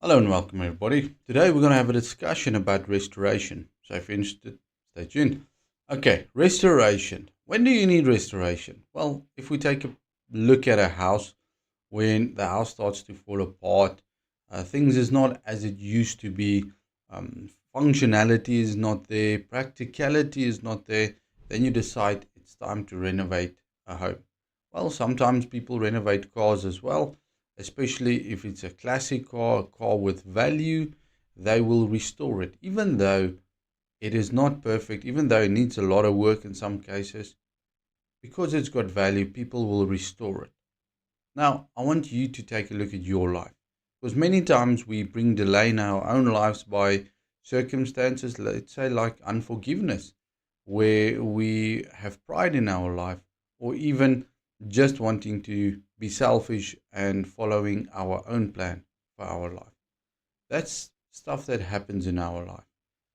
Hello and welcome, everybody. Today we're going to have a discussion about restoration. So if you're interested, stay tuned. Okay, restoration. When do you need restoration? Well, if we take a look at a house, when the house starts to fall apart, things is not as it used to be, functionality is not there, practicality is not there, then you decide it's time to renovate a home. Well, sometimes people renovate cars as well, especially if it's a classic car, a car with value, they will restore it, even though it is not perfect, even though it needs a lot of work in some cases. Because it's got value, people will restore it. Now, I want you to take a look at your life, because many times we bring delay in our own lives by circumstances, let's say like unforgiveness, where we have pride in our life, or even just wanting to be selfish and following our own plan for our life. That's stuff that happens in our life.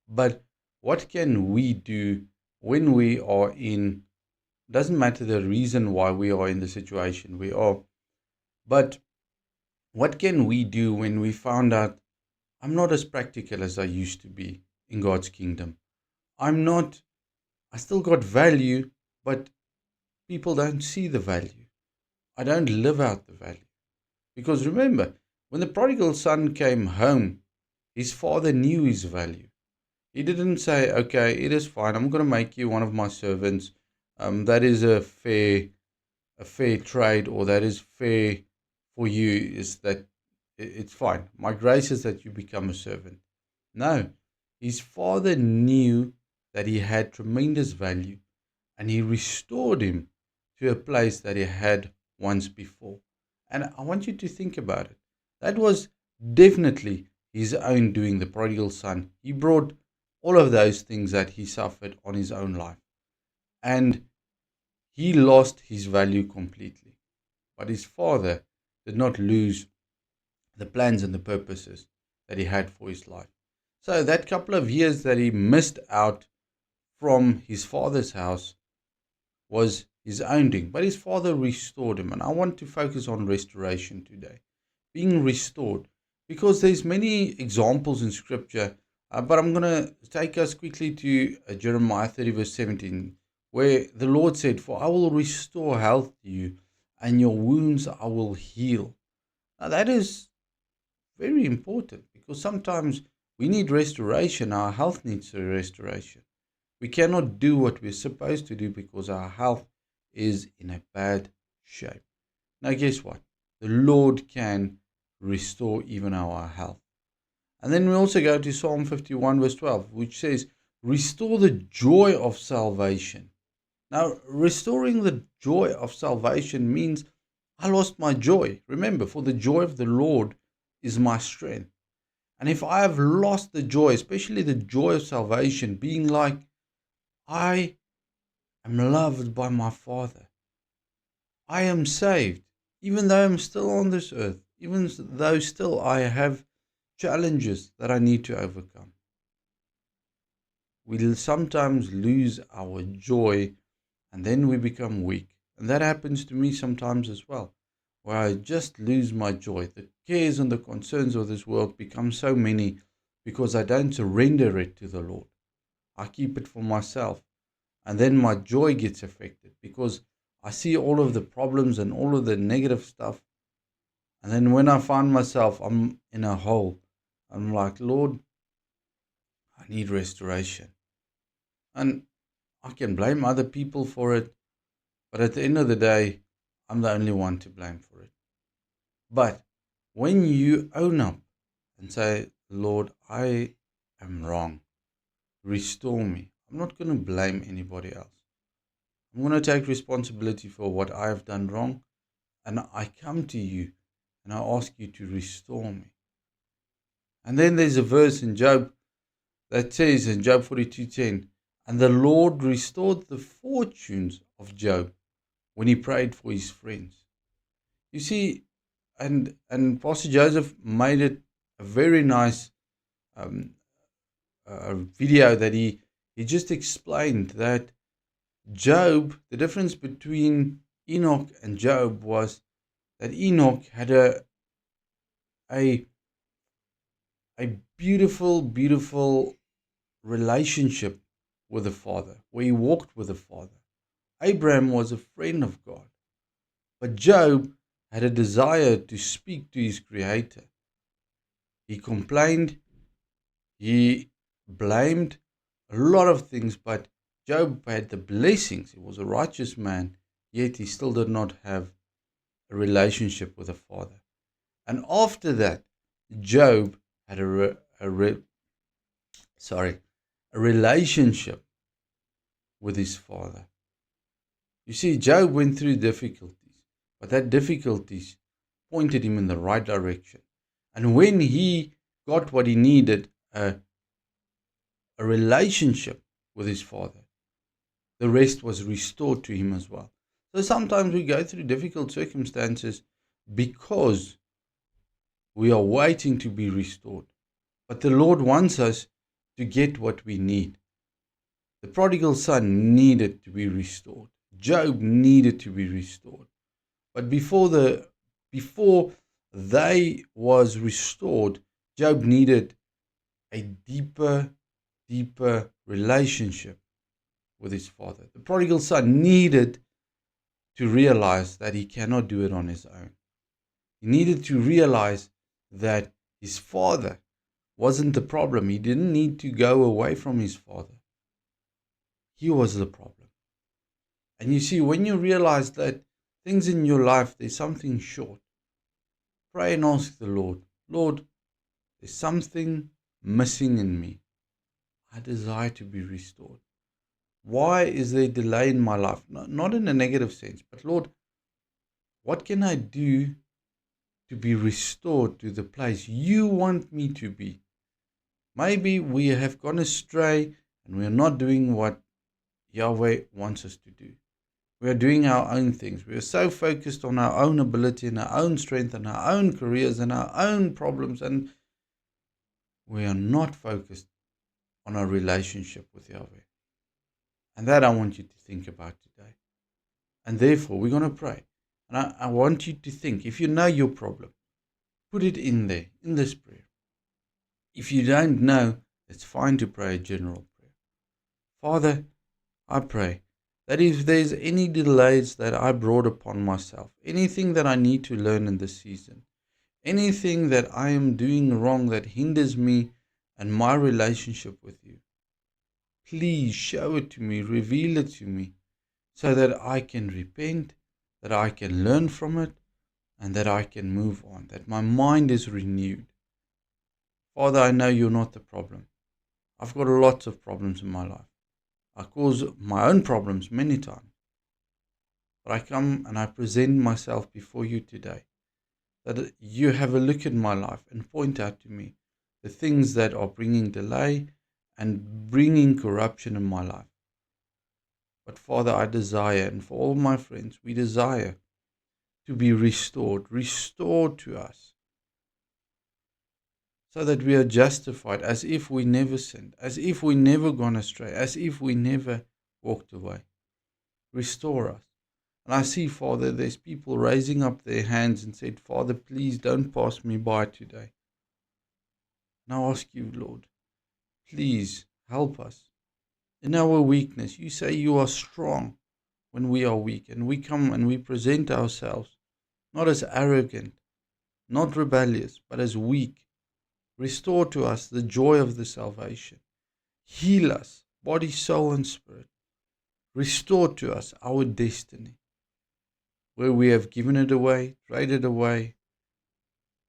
But what can we do when we are in, doesn't matter the reason why we are in the situation we are, but what can we do when we found out I'm not as practical as I used to be in God's kingdom? I'm not, I still got value, but people don't see the value. I don't live out the value. Because remember, when the prodigal son came home, his father knew his value. He didn't say, okay, it is fine, I'm going to make you one of my servants. That is a fair trade, or that is fair for you, is that it's fine. My grace is that you become a servant. No, his father knew that he had tremendous value, and he restored him to a place that he had once before. And I want you to think about it. That was definitely his own doing, the prodigal son. He brought all of those things that he suffered on his own life. And he lost his value completely. But his father did not lose the plans and the purposes that he had for his life. So that couple of years that he missed out from his father's house was his own doing, but his father restored him. And I want to focus on restoration today, being restored, because there's many examples in scripture. But I'm going to take us quickly to Jeremiah 30 verse 17, where the Lord said, for I will restore health to you, and your wounds I will heal. Now that is very important, because sometimes we need restoration. Our health needs a restoration. We cannot do what we're supposed to do because our health is in a bad shape. Now, guess what? The Lord can restore even our health. And then we also go to Psalm 51, verse 12, which says, restore the joy of salvation. Now, restoring the joy of salvation means I lost my joy. Remember, for the joy of the Lord is my strength. And if I have lost the joy, especially the joy of salvation, being like, I am loved by my Father, I am saved, even though I'm still on this earth, even though still I have challenges that I need to overcome, we'll sometimes lose our joy, and then we become weak. And that happens to me sometimes as well, where I just lose my joy. The cares and the concerns of this world become so many because I don't surrender it to the Lord. I keep it for myself. And then my joy gets affected because I see all of the problems and all of the negative stuff. And then when I find myself, I'm in a hole. I'm like, Lord, I need restoration. And I can blame other people for it, but at the end of the day, I'm the only one to blame for it. But when you own up and say, Lord, I am wrong, restore me, I'm not going to blame anybody else. I'm going to take responsibility for what I have done wrong, and I come to you and I ask you to restore me. And then there's a verse in Job that says in Job 42:10, and the Lord restored the fortunes of Job when he prayed for his friends. You see, and Pastor Joseph made it a very nice um, video that he just explained that Job, the difference between Enoch and Job was that Enoch had a a beautiful, beautiful relationship with the Father, where he walked with the Father. Abraham was a friend of God, but Job had a desire to speak to his Creator. He complained, he blamed a lot of things, but Job had the blessings. He was a righteous man, yet he still did not have a relationship with the Father. And after that, Job had a relationship with his Father. You see, Job went through difficulties, but that difficulties pointed him in the right direction. And when he got what he needed, a relationship with his Father, the rest was restored to him as well. So sometimes we go through difficult circumstances because we are waiting to be restored. But the Lord wants us to get what we need. The prodigal son needed to be restored. Job needed to be restored. But before they was restored, Job needed a deeper relationship with his Father. The prodigal son needed to realize that he cannot do it on his own. He needed to realize that his father wasn't the problem. He didn't need to go away from his father. He was the problem. And you see, when you realize that things in your life, there's something short, pray and ask the Lord, Lord, there's something missing in me. I desire to be restored. Why is there delay in my life? Not in a negative sense, but Lord, what can I do to be restored to the place you want me to be? Maybe we have gone astray and we are not doing what Yahweh wants us to do. We are doing our own things. We are so focused on our own ability and our own strength and our own careers and our own problems, and we are not focused on our relationship with Yahweh. And that I want you to think about today. And therefore, we're going to pray. And I want you to think, if you know your problem, put it in there, in this prayer. If you don't know, it's fine to pray a general prayer. Father, I pray that if there's any delays that I brought upon myself, anything that I need to learn in this season, anything that I am doing wrong that hinders me and my relationship with you, please show it to me, reveal it to me, so that I can repent, that I can learn from it, and that I can move on, that my mind is renewed. Father, I know you're not the problem. I've got lots of problems in my life. I cause my own problems many times. But I come and I present myself before you today, that you have a look at my life and point out to me the things that are bringing delay and bringing corruption in my life. But Father, I desire, and for all my friends, we desire to be restored to us, so that we are justified as if we never sinned, as if we never gone astray, as if we never walked away. Restore us. And I see, Father, there's people raising up their hands and said, Father, please don't pass me by today. And I ask you, Lord, please help us in our weakness. You say you are strong when we are weak, and we come and we present ourselves not as arrogant, not rebellious, but as weak. Restore to us the joy of the salvation. Heal us, body, soul, and spirit. Restore to us our destiny, where we have given it away, traded away,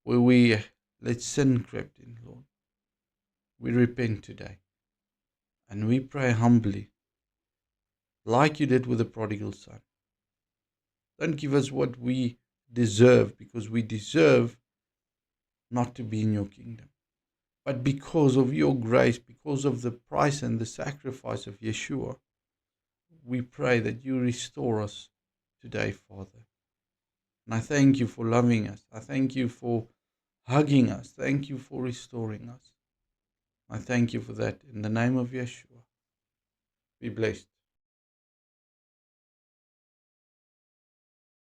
where we let sin crept in, Lord. We repent today, and we pray humbly, like you did with the prodigal son. Don't give us what we deserve, because we deserve not to be in your kingdom. But because of your grace, because of the price and the sacrifice of Yeshua, we pray that you restore us today, Father. And I thank you for loving us. I thank you for hugging us. Thank you for restoring us. I thank you for that. In the name of Yeshua, be blessed.